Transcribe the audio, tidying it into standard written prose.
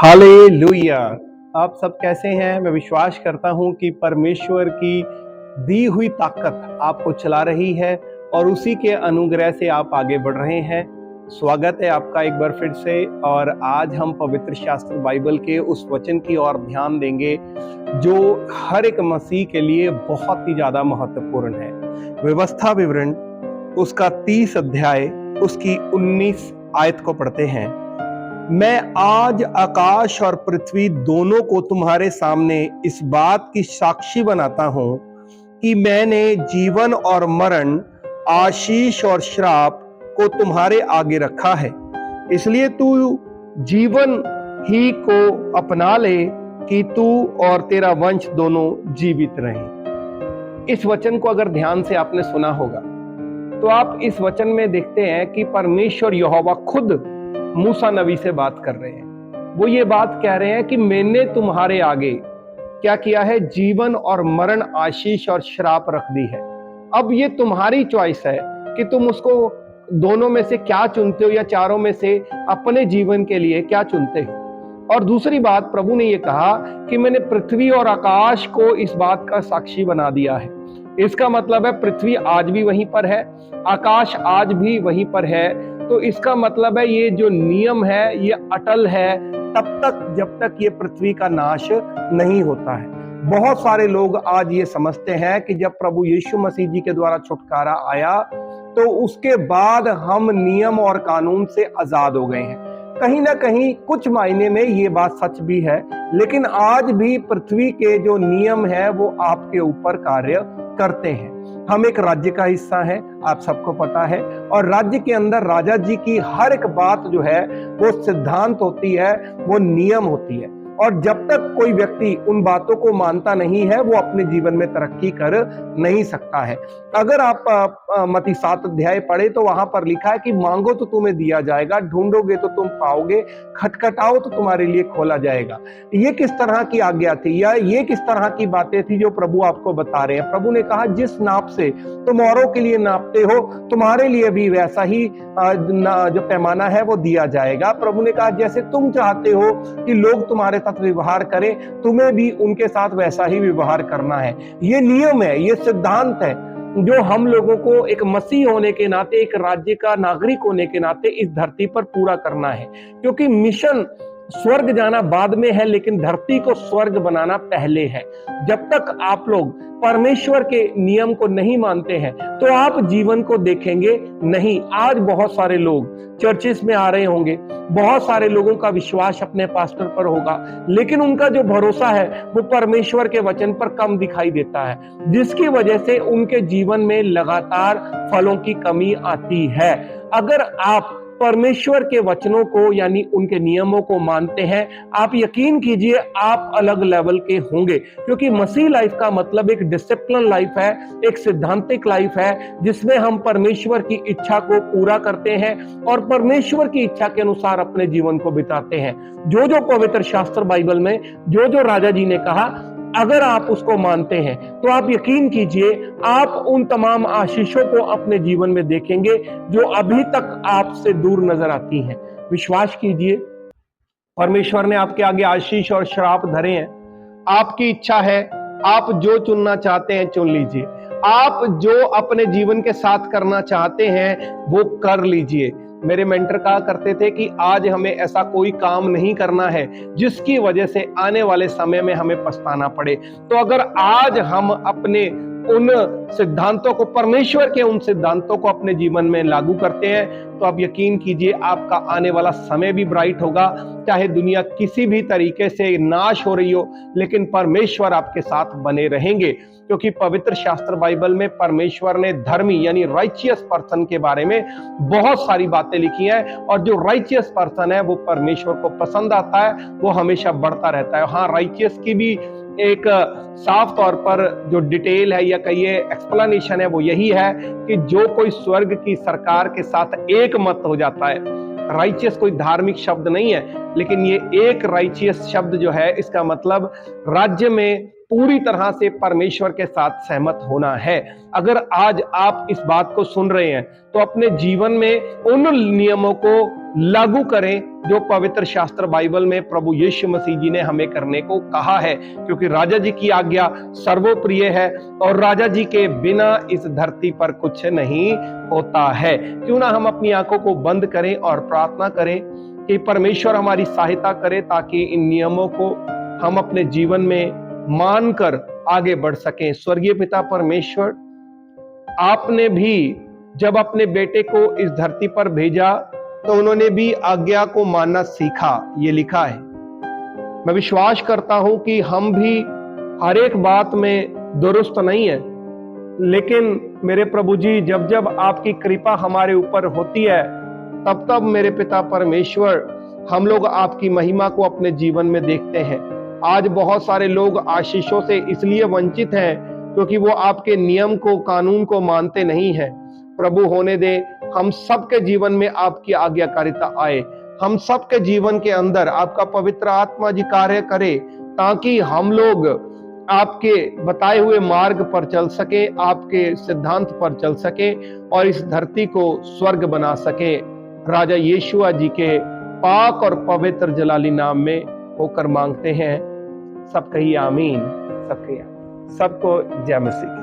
Hallelujah. आप सब कैसे हैं? मैं विश्वास करता हूं कि परमेश्वर की दी हुई ताकत आपको चला रही है और उसी के अनुग्रह से आप आगे बढ़ रहे हैं। स्वागत है आपका एक बार फिर से। और आज हम पवित्र शास्त्र बाइबल के उस वचन की ओर ध्यान देंगे जो हर एक मसीह के लिए बहुत ही ज्यादा महत्वपूर्ण है। व्यवस्था विवरण उसका 30 अध्याय उसकी 19 आयत को पढ़ते हैं। मैं आज आकाश और पृथ्वी दोनों को तुम्हारे सामने इस बात की साक्षी बनाता हूं कि मैंने जीवन और मरण, आशीष और श्राप को तुम्हारे आगे रखा है। इसलिए तू जीवन ही को अपना ले कि तू और तेरा वंश दोनों जीवित रहें। इस वचन को अगर ध्यान से आपने सुना होगा तो आप इस वचन में देखते हैं कि परमेश्वर यहोवा खुद मूसा नबी से बात कर रहे हैं। वो ये बात कह रहे हैं कि मैंने तुम्हारे आगे क्या किया है? जीवन और मरण, आशीष और श्राप रख दी है। अब ये तुम्हारी चॉइस है कि तुम उसको दोनों में से क्या चुनते हो या चारों में से अपने जीवन के लिए क्या चुनते हो। और दूसरी बात, प्रभु ने ये कहा कि मैंने पृथ्वी और आकाश को इस बात का साक्षी बना दिया है। इसका मतलब है पृथ्वी आज भी वहीं पर है, आकाश आज भी वहीं पर है। तो इसका मतलब है ये जो नियम है ये अटल है तब तक जब तक ये पृथ्वी का नाश नहीं होता है। बहुत सारे लोग आज ये समझते हैं कि जब प्रभु यीशु मसीह जी के द्वारा छुटकारा आया तो उसके बाद हम नियम और कानून से आजाद हो गए हैं। कहीं ना कहीं कुछ मायने में ये बात सच भी है, लेकिन आज भी पृथ्वी के जो नियम है वो आपके ऊपर कार्य करते हैं। हम एक राज्य का हिस्सा है, आप सबको पता है, और राज्य के अंदर राजा जी की हर एक बात जो है वो सिद्धांत होती है, वो नियम होती है। और जब तक कोई व्यक्ति उन बातों को मानता नहीं है वो अपने जीवन में तरक्की कर नहीं सकता है। अगर आप मत्ती 7 अध्याय पढ़े तो वहां पर लिखा है कि मांगो तो तुम्हें दिया जाएगा, ढूंढोगे तो तुम पाओगे, खटखटाओ तो तुम्हारे लिए खोला जाएगा। ये किस तरह की आज्ञा थी या ये किस तरह की बातें थी जो प्रभु आपको बता रहे हैं? प्रभु ने कहा जिस नाप से तुम औरों के लिए नापते हो तुम्हारे लिए भी वैसा ही जो पैमाना है वो दिया जाएगा। प्रभु ने कहा जैसे तुम चाहते हो कि लोग तुम्हारे साथ व्यवहार करें, तुम्हें भी उनके साथ वैसा ही व्यवहार करना है। ये नियम है, ये सिद्धांत है जो हम लोगों को एक मसीह होने के नाते, एक राज्य का नागरिक होने के नाते इस धरती पर पूरा करना है। क्योंकि मिशन स्वर्ग जाना बाद में है, लेकिन धरती को स्वर्ग बनाना पहले है। जब तक आप लोग परमेश्वर के नियम को नहीं मानते हैं तो आप जीवन को देखेंगे नहीं। आज बहुत सारे लोग चर्चेस में आ रहे होंगे, बहुत सारे लोगों का विश्वास अपने पास्टर पर होगा, लेकिन उनका जो भरोसा है वो परमेश्वर के वचन पर कम दिखाई देता है, जिसकी वजह से उनके जीवन में लगातार फलों की कमी आती है। अगर आप परमेश्वर के वचनों को यानी उनके नियमों को मानते हैं, आप यकीन कीजिए आप अलग लेवल के होंगे। क्योंकि मसीह लाइफ का मतलब एक डिसिप्लिन लाइफ है, एक सिद्धांतिक लाइफ है, जिसमें हम परमेश्वर की इच्छा को पूरा करते हैं और परमेश्वर की इच्छा के अनुसार अपने जीवन को बिताते हैं। जो जो पवित्र शास्त्र बाइबल में जो जो राजा जी ने कहा, अगर आप उसको मानते हैं तो आप यकीन कीजिए आप उन तमाम आशीषों को अपने जीवन में देखेंगे जो अभी तक आपसे दूर नजर आती हैं। विश्वास कीजिए परमेश्वर ने आपके आगे आशीष और श्राप धरे हैं। आपकी इच्छा है, आप जो चुनना चाहते हैं चुन लीजिए। आप जो अपने जीवन के साथ करना चाहते हैं वो कर लीजिए। मेरे मेंटर कहा करते थे कि आज हमें ऐसा कोई काम नहीं करना है जिसकी वजह से आने वाले समय में हमें पछताना पड़े। तो अगर आज हम अपने उन सिद्धांतों को, परमेश्वर के उन सिद्धांतों को अपने जीवन में लागू करते हैं तो आप यकीन कीजिए आपका आने वाला समय भी ब्राइट होगा। चाहे दुनिया किसी भी तरीके से नाश हो रही हो, लेकिन परमेश्वर आपके साथ बने रहेंगे। क्योंकि पवित्र शास्त्र बाइबल में परमेश्वर ने धर्मी यानी राइचियस पर्सन के बारे में बहुत सारी बातें लिखी हैं, और जो राइचियस पर्सन है वो परमेश्वर को पसंद आता है, वो हमेशा बढ़ता रहता है। हाँ, राइचियस की भी एक साफ तौर पर जो डिटेल है या कहिए एक्सप्लेनेशन है वो यही है कि जो कोई स्वर्ग की सरकार के साथ एक मत हो जाता है। राइचियस कोई धार्मिक शब्द नहीं है, लेकिन ये एक राइचियस शब्द जो है इसका मतलब राज्य में पूरी तरह से परमेश्वर के साथ सहमत होना है। अगर आज आप इस बात को सुन रहे हैं तो अपने जीवन में उन नियमों को लागू करें जो पवित्र शास्त्र बाइबल में प्रभु यीशु मसीह जी ने हमें करने को कहा है, क्योंकि राजा जी की आज्ञा सर्वप्रिय है और राजा जी के बिना इस धरती पर कुछ नहीं होता है। क्यों ना हम अपनी आंखों को बंद करें और प्रार्थना करें कि परमेश्वर हमारी सहायता करे, ताकि इन नियमों को हम अपने जीवन में मानकर आगे बढ़ सकें। स्वर्गीय पिता परमेश्वर, आपने भी जब अपने बेटे को इस धरती पर भेजा तो उन्होंने भी आज्ञा को मानना सीखा, ये लिखा है। मैं विश्वास करता हूं कि हम भी हर एक बात में दुरुस्त नहीं है, लेकिन मेरे प्रभु जी जब जब आपकी कृपा हमारे ऊपर होती है तब तब मेरे पिता परमेश्वर हम लोग आपकी महिमा को अपने जीवन में देखते हैं। आज बहुत सारे लोग आशीषों से इसलिए वंचित हैं क्योंकि वो आपके नियम को, कानून को मानते नहीं हैं। प्रभु होने दे हम सबके जीवन में आपकी आज्ञाकारिता आए, हम सबके जीवन के अंदर आपका पवित्र आत्मा जी कार्य करे, ताकि हम लोग आपके बताए हुए मार्ग पर चल सके, आपके सिद्धांत पर चल सके और इस धरती को स्वर्ग बना सके। राजा यीशुआ जी के पाक और पवित्र जलाली नाम में होकर मांगते हैं। सब कहिए आमीन। सब कहिए, सबको जय मसीह।